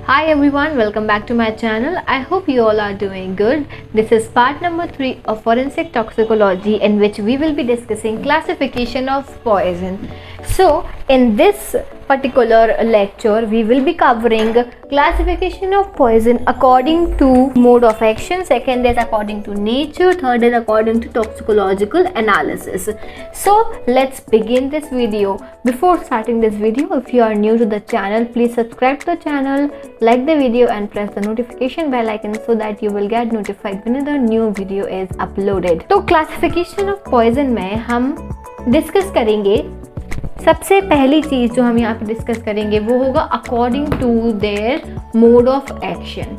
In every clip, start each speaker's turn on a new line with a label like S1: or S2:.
S1: Hi everyone, welcome back to my channel. I hope you all are doing good. This is part number 3 of forensic toxicology, in which we will be discussing classification of poison. So in this particular lecture we will be covering classification of poison according to mode of action, second is according to nature, third is according to toxicological analysis. So let's begin this video. Before starting this video, if you are new to the channel, please subscribe to the channel, like the video and press the notification bell icon so that you will get notified whenever new video is uploaded. तो classification of poison में हम discuss करेंगे, सबसे पहली चीज़ जो हम यहाँ पे डिस्कस करेंगे वो होगा according to their mode of action.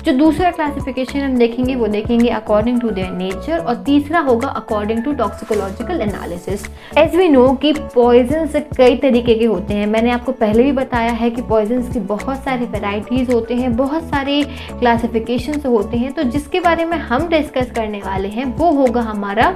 S1: जो दूसरा क्लासिफिकेशन हम देखेंगे वो देखेंगे अकॉर्डिंग टू देयर नेचर, और तीसरा होगा according to toxicological analysis. As we know कि पॉइजन्स कई तरीके के होते हैं, मैंने आपको पहले भी बताया है कि पॉइजन्स की बहुत सारी वैरायटीज़ होते हैं, बहुत सारे क्लासिफिकेशंस होते हैं। तो जिसके बारे में हम डिस्कस करने वाले हैं वो होगा हमारा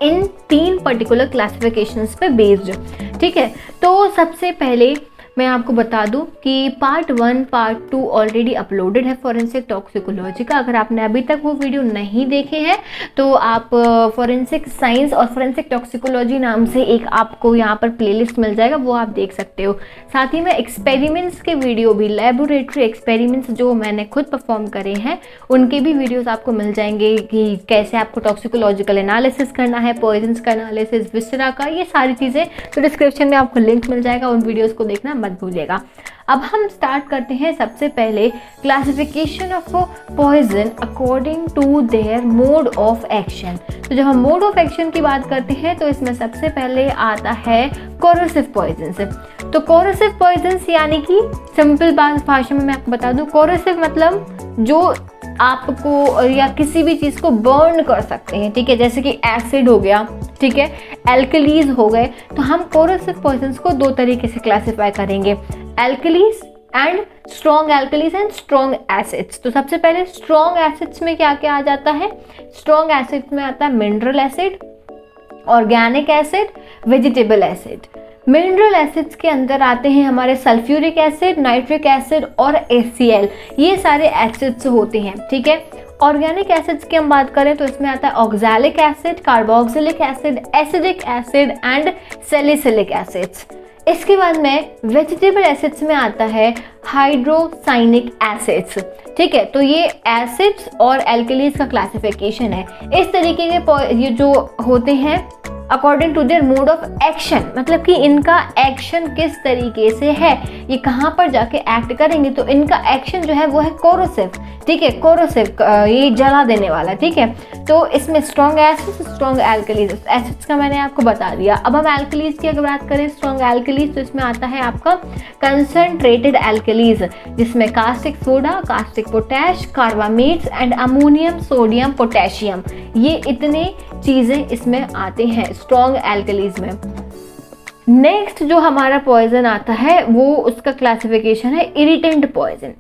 S1: इन 3 पर्टिकुलर क्लासिफिकेशंस पे बेस्ड। ठीक है, तो सबसे पहले मैं आपको बता दूं कि पार्ट 1 पार्ट 2 ऑलरेडी अपलोडेड है फॉरेंसिक टॉक्सिकोलॉजी का। अगर आपने अभी तक वो वीडियो नहीं देखे हैं तो आप फॉरेंसिक साइंस और फॉरेंसिक टॉक्सिकोलॉजी नाम से एक आपको यहाँ पर प्लेलिस्ट मिल जाएगा, वो आप देख सकते हो। साथ ही में एक्सपेरिमेंट्स के वीडियो भी, लेबोरेटरी एक्सपेरिमेंट्स जो मैंने खुद परफॉर्म करे हैं उनके भी वीडियोस आपको मिल जाएंगे कि कैसे आपको टॉक्सिकोलॉजिकल एनालिसिस करना है, पॉइजन्स का एनालिसिस, विसरा का, ये सारी चीज़ें। तो डिस्क्रिप्शन में आपको लिंक मिल जाएगा, उन वीडियोज़ को देखना मत भूलिएगा। अब हम स्टार्ट करते हैं सबसे पहले classification of poison according to their mode of action. तो जब हम मोड ऑफ एक्शन की बात करते हैं तो इसमें सबसे पहले आता है कोरोसिव पॉइजन्स। तो कोरोसिव पॉइजन्स यानी कि सिंपल भाषा में मैं आपको बता दूं, कोरोसिव मतलब जो आपको या किसी भी चीज़ को बर्न कर सकते हैं। ठीक है, जैसे कि एसिड हो गया, ठीक है, एल्कलीज हो गए। तो हम कोरोसिव पॉइजन्स को 2 तरीके से क्लासिफाई करेंगे, alkalis and strong alkalis and strong acids. तो सबसे पहले स्ट्रॉन्ग एसिड्स में क्या क्या आ जाता है? स्ट्रॉन्ग एसिड्स में आता है mineral acid, organic acid, vegetable acid. Mineral acids के अंदर आते हैं हमारे सल्फ्यूरिक एसिड, नाइट्रिक एसिड और HCl, ये सारे एसिड्स होते हैं। ठीक है, ऑर्गेनिक एसिड्स की हम बात करें तो इसमें आता है oxalic acid, carboxylic acid, acidic acid and salicylic acids. इसके बाद में वेजिटेबल एसिड्स में आता है हाइड्रोसाइनिक एसिड्स। ठीक है, तो ये एसिड्स और एल्कलीज का क्लासिफिकेशन है। इस तरीके के ये जो होते हैं according to their mode of action, मतलब कि इनका एक्शन किस तरीके से है, ये कहाँ पर जाके एक्ट करेंगे। तो इनका एक्शन जो है वो है कोरोसिव। ठीक है, कोरोसिव ये जला देने वाला। ठीक है, तो इसमें strong acids, strong alkalis, acids का मैंने आपको बता दिया। अब हम एल्कलीज की अगर बात करें, स्ट्रॉन्ग एल्कलीज, तो इसमें आता है आपका कंसनट्रेटेड एल्कलीज, जिसमें caustic soda, caustic potash, carbamates and ammonium, sodium, potassium, ये इतने चीज़ें इसमें आते हैं स्ट्रॉन्ग एल्कलीज में। नेक्स्ट जो हमारा पॉइजन आता है वो उसका क्लासिफिकेशन है इरिटेंट पॉइजन।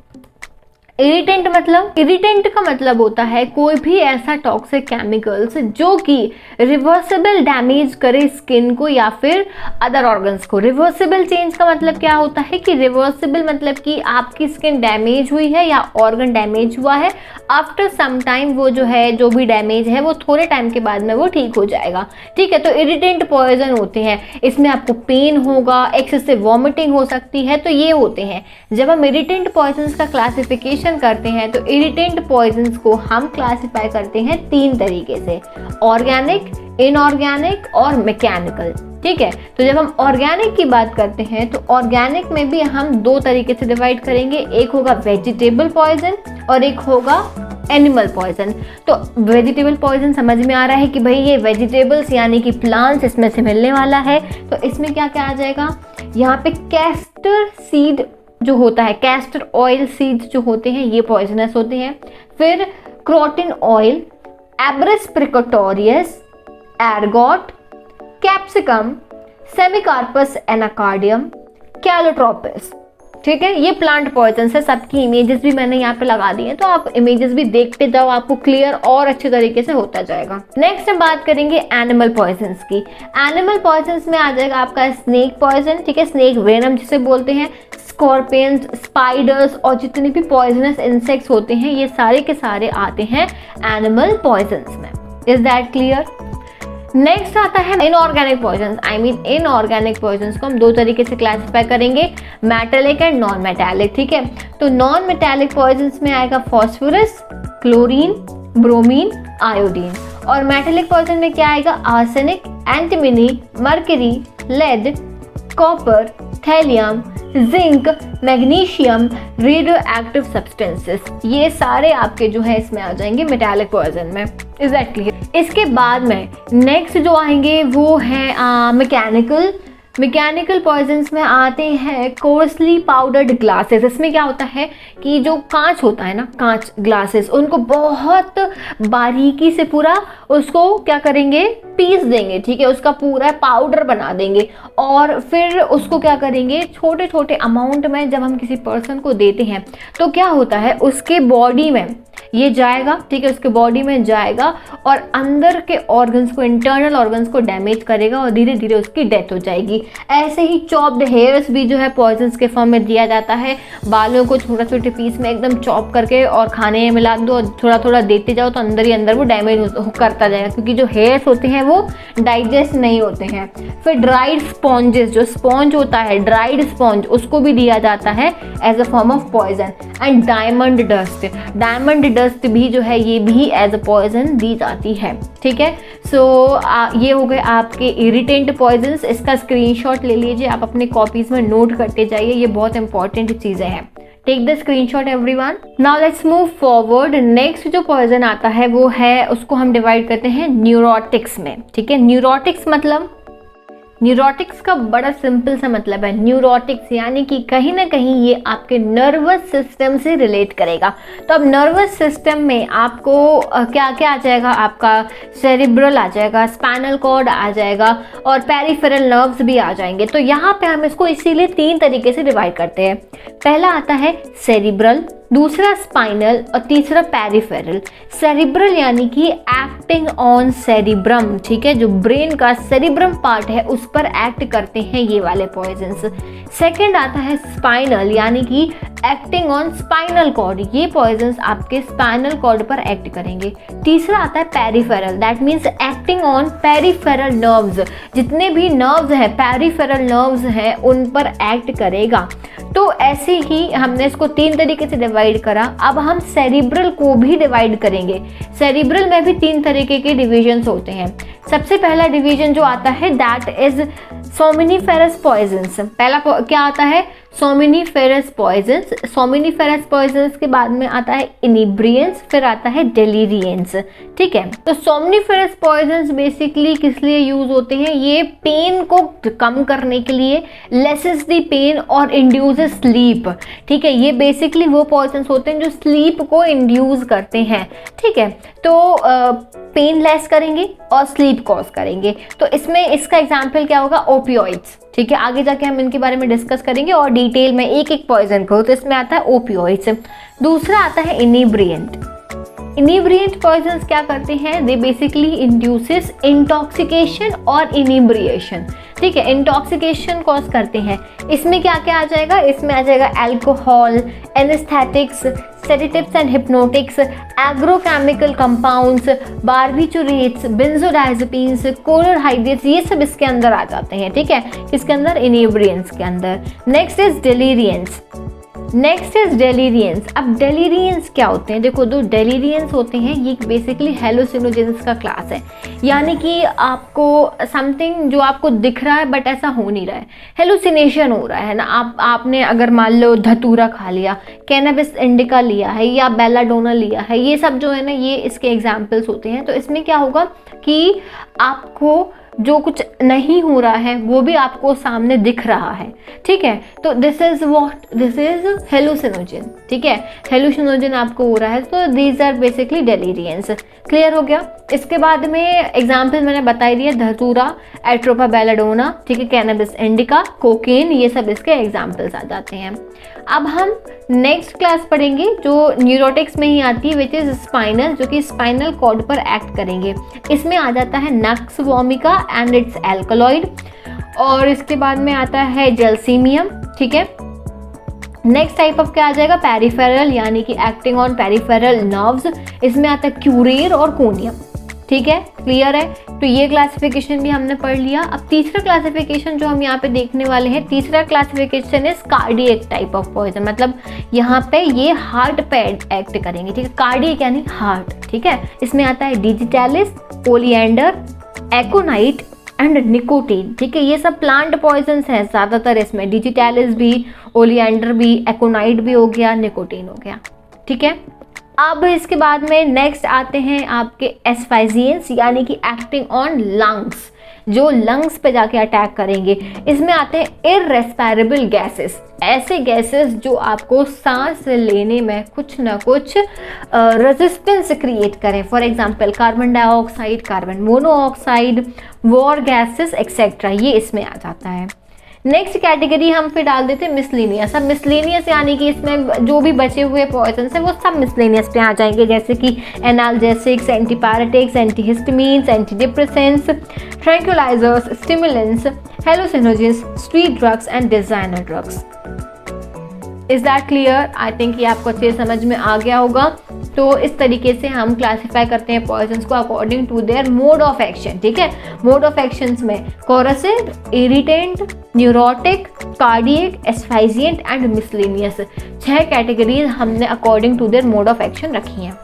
S1: इरिटेंट का मतलब होता है कोई भी ऐसा टॉक्सिक केमिकल्स जो कि रिवर्सिबल डैमेज करे स्किन को या फिर अदर ऑर्गन्स को। रिवर्सिबल चेंज का मतलब क्या होता है कि रिवर्सिबल मतलब कि आपकी स्किन डैमेज हुई है या ऑर्गन डैमेज हुआ है, आफ्टर सम टाइम वो जो है, जो भी डैमेज है वो थोड़े टाइम के बाद में वो ठीक हो जाएगा। ठीक है, तो इरिटेंट पॉइजन होते हैं, इसमें आपको पेन होगा, एक्सेसिव वॉमिटिंग हो सकती है, तो ये होते हैं। जब हम इरिटेंट पॉइजन्स का क्लासिफिकेशन करते हैं तो इरिटेंट पॉइजन्स को हम क्लासिफाई करते हैं 3 तरीके से, ऑर्गेनिक, इनऑर्गेनिक और मैकेनिकल। ठीक है, तो जब हम ऑर्गेनिक की बात करते हैं तो ऑर्गेनिक में भी हम 2 तरीके से डिवाइड करेंगे, एक होगा वेजिटेबल पॉइजन और एक होगा एनिमल पॉइजन। तो वेजिटेबल पॉइजन समझ में आ रहा है कि भाई ये वेजिटेबल्स यानी कि प्लांट्स इसमें से मिलने वाला है। तो इसमें क्या क्या आ जाएगा, यहाँ पे कैस्टर सीड जो होता है, कैस्टर ऑयल सीड्स जो होते हैं ये पॉइजनस होते हैं। फिर croton oil, abrus precatorius, ergot, capsicum, semecarpus anacardium, calotropis, ठीक है, ये प्लांट पॉइजन है। सबकी इमेजेस भी मैंने यहाँ पे लगा दी है, तो आप इमेजेस भी देखते जाओ, आपको क्लियर और अच्छे तरीके से होता जाएगा। नेक्स्ट हम बात करेंगे एनिमल पॉइजन्स की। एनिमल पॉइजन्स में आ जाएगा आपका स्नेक पॉइजन, ठीक है, स्नेक वेनम जिसे बोलते हैं, स्कॉर्पियंस, स्पाइडर्स और जितने भी पॉइजनस इंसेक्ट्स होते हैं ये सारे के सारे आते हैं एनिमल पॉइजन्स में। Is that clear? नेक्स्ट आता है इनऑर्गेनिक पॉइजन्स। इनऑर्गेनिक पॉइजन्स को हम दो तरीके से क्लासिफाई करेंगे, मेटालिक एंड नॉन मेटालिक, ठीक है। तो नॉन मेटालिक पॉइजन्स में आएगा फॉस्फोरस, क्लोरीन, ब्रोमीन, आयोडीन। और मेटालिक पॉइजन में क्या आएगा? Arsenic, antimony, mercury, lead, copper, thallium, zinc, magnesium, radioactive substances, ये सारे आपके जो है इसमें आ जाएंगे मेटालिक पॉइजन में। Is that clear? इसके बाद में नेक्स्ट जो आएंगे वो है मैकेनिकल पॉइजन्स में आते हैं कोर्सली पाउडर्ड ग्लासेस। इसमें क्या होता है कि जो कांच होता है ना, कांच ग्लासेस, उनको बहुत बारीकी से पूरा उसको क्या करेंगे? पीस देंगे, ठीक है, उसका पूरा पाउडर बना देंगे और फिर उसको क्या करेंगे? छोटे छोटे अमाउंट में जब हम किसी पर्सन को देते हैं तो क्या होता है, उसके बॉडी में ये जाएगा, ठीक है, उसके बॉडी में जाएगा और अंदर के ऑर्गन्स को, इंटरनल ऑर्गन्स को डैमेज करेगा और धीरे धीरे उसकी डेथ हो जाएगी। ऐसे ही चॉप्ड हेयर्स भी जो है पॉइजन्स के फॉर्म में दिया जाता है। बालों को छोटे छोटे पीस में एकदम चॉप करके और खाने में मिला दो और थोड़ा थोड़ा देते जाओ तो अंदर ही अंदर वो डैमेज करता जाएगा, क्योंकि जो हेयर्स होते हैं वो डाइजेस्ट नहीं होते हैं। फिर ड्राइड स्पॉन्जेस, जो स्पॉन्ज होता है, ड्राइड स्पॉन्ज, उसको भी दिया जाता है as a form of poison. And diamond dust भी जो है ये भी एज अ पॉइजन दी जाती है, ठीक है। सो ये हो गए आपके इरिटेंट पॉइजन्स। इसका स्क्रीनशॉट ले लीजिए, आप अपने कॉपीज में नोट करते जाइए, ये बहुत इंपॉर्टेंट चीजें हैं। Take the screenshot everyone. Now let's move forward. Next जो पॉइजन आता है वो है, उसको हम डिवाइड करते हैं न्यूरोटिक्स में, ठीक है। न्यूरोटिक्स मतलब, न्यूरोटिक्स का बड़ा सिंपल सा मतलब है, न्यूरोटिक्स यानी कि कहीं ना कहीं ये आपके नर्वस सिस्टम से रिलेट करेगा। तो अब नर्वस सिस्टम में आपको क्या क्या आ जाएगा? आपका सेरिब्रल आ जाएगा, स्पाइनल कॉर्ड आ जाएगा और पेरिफेरल नर्व्स भी आ जाएंगे। तो यहाँ पे हम इसको इसीलिए 3 तरीके से डिवाइड करते हैं। पहला आता है सेरिब्रल, दूसरा स्पाइनल और तीसरा पेरिफेरल। सेरिब्रल यानी कि एक्टिंग ऑन सेरिब्रम, ठीक है, जो ब्रेन का सेरिब्रम पार्ट है उस पर एक्ट करते हैं ये वाले पॉइजन्स। सेकंड आता है स्पाइनल यानी कि एक्टिंग ऑन स्पाइनल कॉर्ड, ये पॉइजन्स आपके स्पाइनल कॉर्ड पर एक्ट करेंगे। तीसरा आता है peripheral, that means acting on peripheral nerves, जितने भी नर्व्स हैं, पेरिफेरल नर्व्स हैं, उन पर एक्ट करेगा। तो ऐसे ही हमने इसको 3 तरीके से डिवाइड करा। अब हम सेरिब्रल को भी डिवाइड करेंगे। सेरिब्रल में भी 3 तरीके के डिविजन्स होते हैं। सबसे पहला डिवीजन जो आता है दैट इज सोमिनिफेरस पॉइजन्स। पहला क्या आता है? सोमिनिफेरस पॉइजन्स। सोमिनिफेरस पॉइजन्स के बाद में आता है इनिब्रियंस, फिर आता है डेलीरियंस, ठीक है। तो सोमिनिफेरस पॉइजन्स बेसिकली किस लिए यूज होते हैं? ये पेन को कम करने के लिए, लेसेस द पेन और इंड्यूसेस स्लीप, ठीक है। ये बेसिकली वो पॉइजन्स होते हैं जो स्लीप को इंड्यूस करते हैं, ठीक है। तो पेन लेस करेंगे और स्लीप कॉज करेंगे। तो इसमें इसका एग्जाम्पल क्या होगा? ओपियोइड्स, ठीक है। आगे जाके हम इनके बारे में डिस्कस करेंगे और डिटेल में एक एक पॉइजन को। तो इसमें आता है ओपियोइड्स। दूसरा आता है इनिब्रियंट। इनिब्रियंट पॉइजन्स क्या करते हैं? दे बेसिकली इंड्यूसेस इंटॉक्सिकेशन और इनिब्रिएशन, ठीक है। इंटॉक्सिकेशन कॉज करते हैं। इसमें क्या क्या आ जाएगा? इसमें आ जाएगा alcohol, anaesthetics, sedatives and hypnotics, agrochemical compounds, barbiturates, benzodiazepines, chlorides, ये सब इसके अंदर आ जाते हैं, ठीक है। इसके अंदर इनिब्रियंस के अंदर। Next is deliriants. अब डेलीरियंस क्या होते हैं? देखो, दो डेलीरियंस होते हैं, ये बेसिकली हेलुसिनोजेंस का क्लास है। यानी कि आपको समथिंग जो आपको दिख रहा है बट ऐसा हो नहीं रहा है, हेलुसिनेशन हो रहा है ना। आपने अगर मान लो धतूरा खा लिया, कैनबिस इंडिका लिया है या बेलाडोना लिया है, ये सब जो है ना, ये इसके एग्जाम्पल्स होते हैं। तो इसमें क्या होगा कि आपको जो कुछ नहीं हो रहा है वो भी आपको सामने दिख रहा है, ठीक है। तो दिस इज हेलुसिनोजन, ठीक है, हेलुसिनोजन आपको हो रहा है, तो दीज आर बेसिकली डेलीरियंस। क्लियर हो गया। इसके बाद में एग्जाम्पल मैंने बता ही दिया, धतूरा, एट्रोपा बेलाडोना, ठीक है, कैनबिस इंडिका, कोकेन, ये सब इसके एग्जाम्पल्स आ जाते हैं। अब हम नेक्स्ट क्लास पढ़ेंगे जो न्यूरोटिक्स में ही आती है, विच इज स्पाइनल, जो कि स्पाइनल कॉर्ड पर एक्ट करेंगे। इसमें आ जाता है nux vomica and it's alkaloid, और इसके बाद में आता है जेलसीमियम, ठीक है। नेक्स्ट टाइप ऑफ क्या आ जाएगा, पेरिफेरल, यानी कि एक्टिंग ऑन पेरिफेरल नर्व्स। इसमें आता है क्यूरेर और कोनियम, ठीक है। क्लियर है। तो ये क्लासिफिकेशन भी हमने पढ़ लिया। अब तीसरा क्लासिफिकेशन जो हम यहाँ पे देखने वाले हैं, तीसरा classification is cardiac type of poison, मतलब यहाँ पे ये हार्ट पे एक्ट करेंगे, ठीक है। कार्डियक यानी हार्ट, ठीक है। इसमें आता है डिजिटैलिस, ओलिएंडर, एकोनाइट एंड निकोटीन, ठीक है। ये सब प्लांट पॉइजन्स हैं ज़्यादातर, इसमें डिजिटैलिस भी, ओलिएंडर भी, एकोनाइट भी हो गया, निकोटीन हो गया, ठीक है। अब इसके बाद में नेक्स्ट आते हैं आपके एस्फाइजियंस, यानी कि एक्टिंग ऑन लंग्स, जो लंग्स पे जाके अटैक करेंगे। इसमें आते हैं इररेस्पिरेबल गैसेस, ऐसे गैसेस जो आपको सांस लेने में कुछ ना कुछ रेजिस्टेंस क्रिएट करें। For example carbon dioxide, carbon monoxide, war gases etcetera, ये इसमें आ जाता है। नेक्स्ट कैटेगरी हम फिर डाल देते हैं मिसलेनियस। अब मिसलेनियस यानी कि इसमें जो भी बचे हुए पॉइजन्स हैं वो सब मिसलेनियस पे आ जाएंगे, जैसे कि analgesics, antipyretics, antihistamines, antidepressants, tranquilizers, stimulants, hallucinogens, street drugs and designer drugs. Is that clear? I think ये आपको अच्छे समझ में आ गया होगा। तो इस तरीके से हम क्लासिफाई करते हैं पॉइजन्स को according to their mode of action, ठीक है। मोड ऑफ एक्शंस में corrosive, irritant, neurotic, cardiac, asphyxiant and miscellaneous, 6 categories हमने according to their mode of action रखी हैं।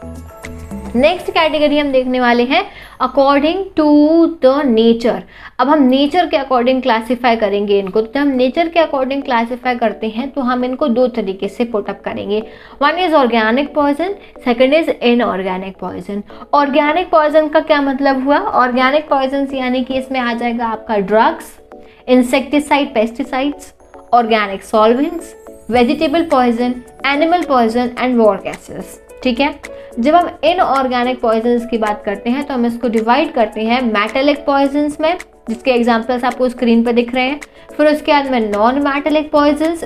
S1: नेक्स्ट कैटेगरी हम देखने वाले हैं अकॉर्डिंग टू द नेचर। अब हम नेचर के अकॉर्डिंग क्लासीफाई करेंगे इनको। तो जब हम नेचर के अकॉर्डिंग क्लासीफाई करते हैं तो हम इनको 2 तरीके से पुटअप करेंगे। One is organic poison, second is inorganic poison. Organic poison का क्या मतलब हुआ? ऑर्गेनिक पॉइजन यानी कि इसमें आ जाएगा आपका drugs, insecticide, pesticides, organic solvents, vegetable poison, animal poison and war gases, ठीक है। जब हम इनऑर्गेनिक पॉइजन्स की बात करते हैं तो हम इसको डिवाइड करते हैं मेटालिक पॉइजन्स में, जिसके एग्जांपल्स आपको स्क्रीन पर दिख रहे हैं। फिर उसके बाद में नॉन मेटालिक पॉइजन्स,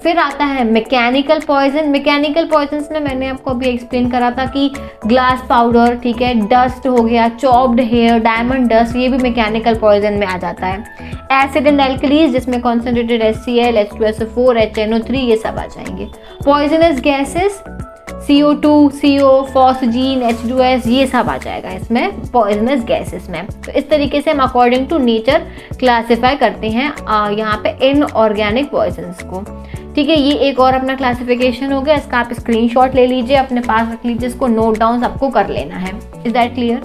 S1: फिर आता है मैकेनिकल पॉइजन। मैकेनिकल पॉइजन्स में मैंने आपको अभी एक्सप्लेन करा था कि ग्लास पाउडर, ठीक है, डस्ट हो गया, चॉप्ड हेयर, डायमंड डस्ट, ये भी मैकेनिकल पॉइजन में आ जाता है। एसिड एंड एल्कलीज, जिसमें कॉन्सेंट्रेटेड HCl, H2SO4, HNO3, ये सब आ जाएंगे। Poisonous gases, CO2, CO, phosgene, H2S, ये सब आ जाएगा इसमें पॉइजनस गैसेस में। तो इस तरीके से हम अकॉर्डिंग टू नेचर क्लासिफाई करते हैं यहाँ पे इनऑर्गेनिक पॉइजन्स को, ठीक है। ये एक और अपना क्लासिफिकेशन हो गया, इसका आप स्क्रीनशॉट ले लीजिए, अपने पास रख लीजिए, इसको नोट डाउन आपको कर लेना है। Is that clear?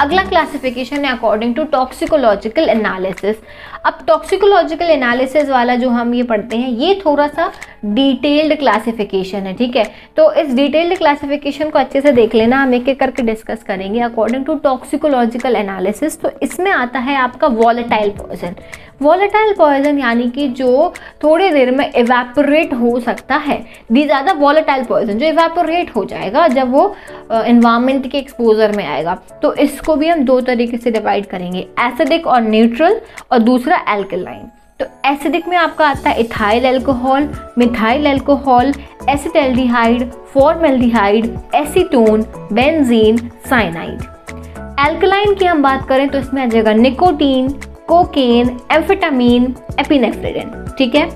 S1: अगला क्लासिफिकेशन है अकॉर्डिंग टू टॉक्सिकोलॉजिकल एनालिसिस। अब टॉक्सिकोलॉजिकल एनालिसिस वाला जो हम ये पढ़ते हैं ये थोड़ा सा डिटेल्ड क्लासिफिकेशन है, ठीक है। तो इस डिटेल्ड क्लासिफिकेशन को अच्छे से देख लेना, हम एक एक करके डिस्कस करेंगे अकॉर्डिंग टू टॉक्सिकोलॉजिकल एनालिसिस। तो इसमें आता है आपका वॉलेटाइल पॉइजन। वॉलेटाइल पॉइजन यानी कि जो थोड़ी देर में इवेपोरेट हो सकता है। These are the volatile poison, जो इवेपोरेट हो जाएगा जब वो एनवायरमेंट के एक्सपोजर में आएगा। तो इसको भी हम 2 तरीके से डिवाइड करेंगे, एसिडिक और न्यूट्रल, और दूसरा एल्कलाइन। तो एसिडिक में आपका आता है ethyl alcohol, methyl alcohol, acetaldehyde, formaldehyde, acetone, benzene, cyanide. Alkaline की हम बात करें तो इसमें आ जाएगा निकोटीन, कोकेन, एम्फेटामीन, एपिनेफ्रिन, ठीक है।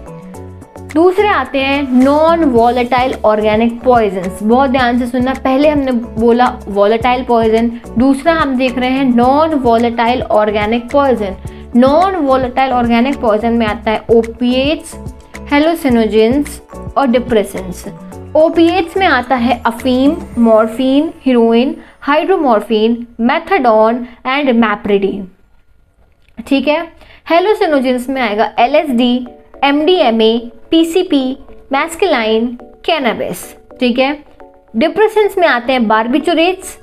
S1: दूसरे आते हैं नॉन वॉलेटाइल ऑर्गेनिक पॉइजन्स। बहुत ध्यान से सुनना, पहले हमने बोला वॉलेटाइल पॉइजन, दूसरा हम देख रहे हैं non volatile organic poison. Non volatile organic poison में आता है ओपिएट्स, हेलुसिनोजेंस और डिप्रेसेंट्स। ओपिएट्स में आता है अफीम, morphine, heroin, hydromorphone, methadone and meperidine, ठीक है। हेलुसिनोजेंस में आएगा LSD, MDMA, PCP, mescaline, cannabis, ठीक है। डिप्रेसेंट्स में आते हैं बार्बिचुरेट्स,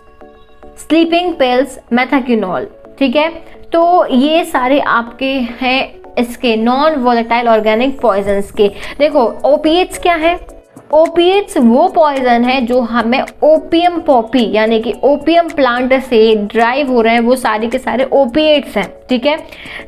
S1: स्लीपिंग पिल्स, मेथाक्यूनॉल, ठीक है। तो ये सारे आपके हैं इसके नॉन वोलेटाइल ऑर्गेनिक पॉइजन्स के। देखो ओपिएट्स क्या है? ओपिएट्स वो पॉइजन है जो हमें ओपियम पॉपी यानी कि ओपियम प्लांट से ड्राइव हो रहे हैं, वो सारे के सारे ओपिएट्स हैं, ठीक है।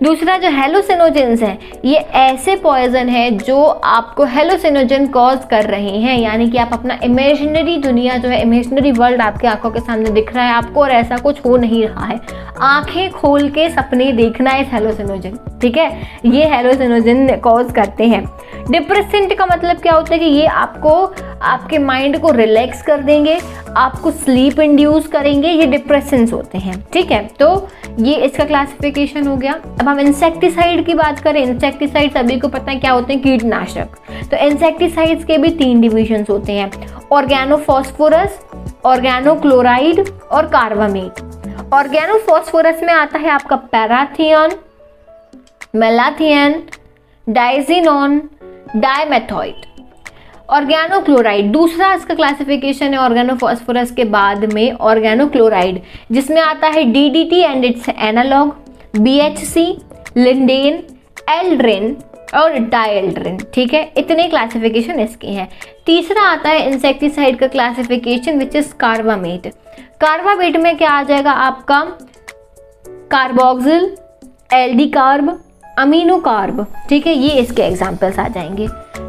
S1: दूसरा जो हेलुसिनोजेंस हैं, ये ऐसे पॉइजन है जो आपको हेलुसिनोजन कॉज कर रहे हैं, यानी कि आप अपना इमेजिनरी दुनिया जो है, इमेजिनरी वर्ल्ड आपके आंखों के सामने दिख रहा है आपको और ऐसा कुछ हो नहीं रहा है। आंखें खोल के सपने देखना इस हेलुसिनोजन, ठीक है, ये हेलुसिनोजन कॉज करते हैं। डिप्रेसेंट का मतलब क्या होता है कि ये आपको आपके माइंड को रिलैक्स कर देंगे, आपको स्लीप इंड्यूस करेंगे, ये डिप्रेसेंट्स होते हैं, ठीक है। तो ये इसका क्लासिफिकेशन हो गया। अब हम इंसेक्टिसाइड की बात करें, इंसेक्टिसाइड सभी को पता है क्या होते हैं, कीटनाशक। तो इंसेक्टिसाइड्स के भी 3 डिविजन्स होते हैं, ऑर्गेनोफॉस्फोरस, ऑर्गेनोक्लोराइड और कार्बामेट। ऑर्गेनोफॉस्फोरस में आता है आपका पैराथियन, मेलाथियन, डाइजिनॉन, डाइमेथोइट। ऑर्गेनोक्लोराइड दूसरा इसका क्लासिफिकेशन है ऑर्गेनोफॉस्फोरस के बाद में ऑर्गेनोक्लोराइड, जिसमें आता है DDT and its analog, BHC, lindane, aldrin और डाइएल्ड्रिन, ठीक है। इतने क्लासिफिकेशन इसके हैं। तीसरा आता है इंसेक्टिसाइड का classification which is carbamate. Carbamate में क्या आ जाएगा आपका, कार्बोक्सिल, एल्डी कार्ब, अमीनो कार्ब, ठीक है, ये इसके एग्जाम्पल्स आ जाएंगे।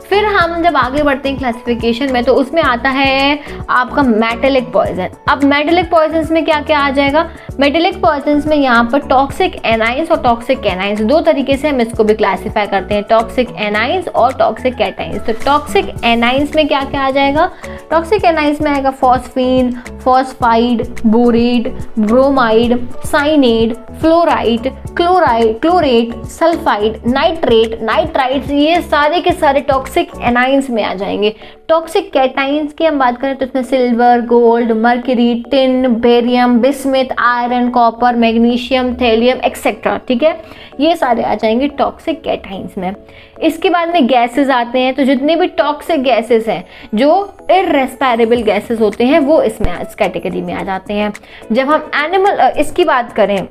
S1: फिर हम जब आगे बढ़ते हैं क्लासिफिकेशन में, तो उसमें आता है आपका मेटेलिक पॉइजन। अब मेटेलिक पॉइजन्स में क्या क्या आ जाएगा, मेटेलिक पॉइजन्स में यहाँ पर टॉक्सिक एनाइंस और टॉक्सिक एनाइंस, 2 तरीके से हम इसको भी क्लासीफाई करते हैं, टॉक्सिक एनाइंस और टॉक्सिक कैटाइंस। तो टॉक्सिक एनाइंस में क्या क्या आ जाएगा, टॉक्सिक एनाइंस में आएगा phosphine, phosphide, borate, bromide, signed, fluoride, chloride, chlorate, sulphide, nitrate, nitrites, ये सारे के सारे टॉक्सिक एनाइंस में आ जाएंगे। टॉक्सिक कैटाइंस की हम बात करें तो इसमें silver, gold, mercury, tin, barium, bismuth, iron, copper, magnesium, thallium etcetera, ठीक है, ये सारे आ जाएंगे टॉक्सिक कैटाइंस में। इसके बाद में गैसेस आते हैं, तो जितने भी टॉक्सिक गैसेस हैं जो इररेस्पिरेबल गैसेस होते हैं वो इसमें इस कैटेगरी में आ जाते हैं। जब हम एनिमल इसकी बात करें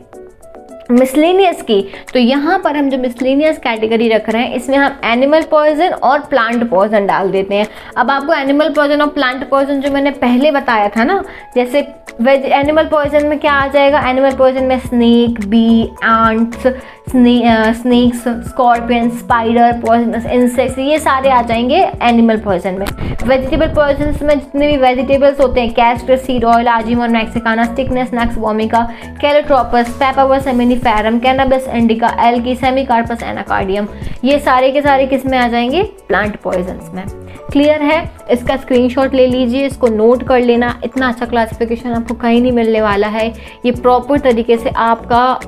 S1: मिसलेनियस की, तो यहाँ पर हम जो मिसलेनियस कैटेगरी रख रहे हैं इसमें हम एनिमल पॉइजन और प्लांट पॉइजन डाल देते हैं। अब आपको एनिमल पॉइजन और प्लांट पॉइजन जो मैंने पहले बताया था ना, जैसे एनिमल पॉइजन में क्या आ जाएगा, एनिमल पॉइजन में snake, bee, ants, snakes, scorpion, spider, poisonous insects, ये सारे आ जाएंगे एनिमल पॉइजन में। वेजिटेबल पॉइजन में जितने भी वेजिटेबल्स होते हैं, castor seed oil, argemone mexicana, strychnos nux vomica, calotropis, papaver somniferum, cannabis indica, algae, semecarpus anacardium, ये सारे के सारे किस में आ जाएंगे, प्लांट पॉइजन्स में। क्लियर है? इसका स्क्रीनशॉट ले लीजिए, इसको नोट कर लेना। इतना अच्छा क्लासिफिकेशन आपको कहीं नहीं मिलने वाला है। ये प्रॉपर तरीके से आपका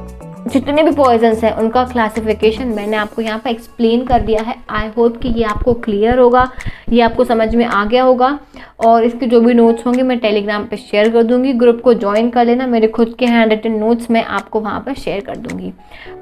S1: जितने भी पॉइजन्स हैं उनका क्लासिफिकेशन मैंने आपको यहाँ पर एक्सप्लेन कर दिया है। आई होप कि ये आपको क्लियर होगा, ये आपको समझ में आ गया होगा। और इसके जो भी नोट्स होंगे मैं टेलीग्राम पे शेयर कर दूंगी, ग्रुप को ज्वाइन कर लेना, मेरे खुद के हैंड रिटन नोट्स मैं आपको वहाँ पर शेयर कर दूंगी।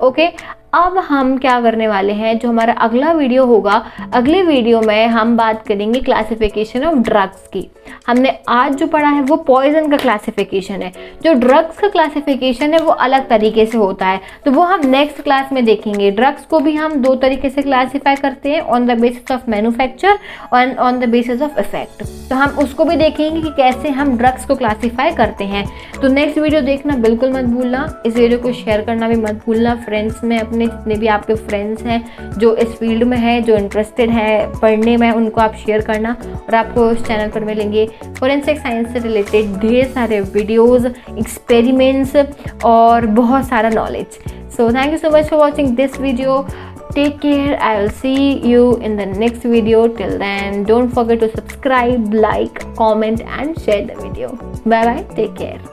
S1: ओके, अब हम क्या करने वाले हैं, जो हमारा अगला वीडियो होगा, अगले वीडियो में हम बात करेंगे क्लासिफिकेशन ऑफ ड्रग्स की। हमने आज जो पढ़ा है वो पॉइजन का क्लासिफिकेशन है, जो ड्रग्स का क्लासिफिकेशन है वो अलग तरीके से होता है, तो वो हम नेक्स्ट क्लास में देखेंगे। ड्रग्स को भी हम 2 तरीके से क्लासीफाई करते हैं, on the basis of manufacture और on the basis of effect. तो हम उसको भी देखेंगे कि कैसे हम ड्रग्स को क्लासीफाई करते हैं। तो नेक्स्ट वीडियो देखना बिल्कुल मत भूलना, इस वीडियो को शेयर करना भी मत भूलना फ्रेंड्स में, अपने जितने भी आपके फ्रेंड्स हैं जो इस फील्ड में है, जो इंटरेस्टेड है पढ़ने में, उनको आप शेयर करना। और आपको इस चैनल पर मिलेंगे फोरेंसिक साइंस से रिलेटेड ढेर सारे वीडियोस, एक्सपेरिमेंट्स और बहुत सारा knowledge. So thank you so much for watching this video. Take care. I will see you in the next video. Till then, don't forget to subscribe, like, comment and share the video. Bye bye. Take care.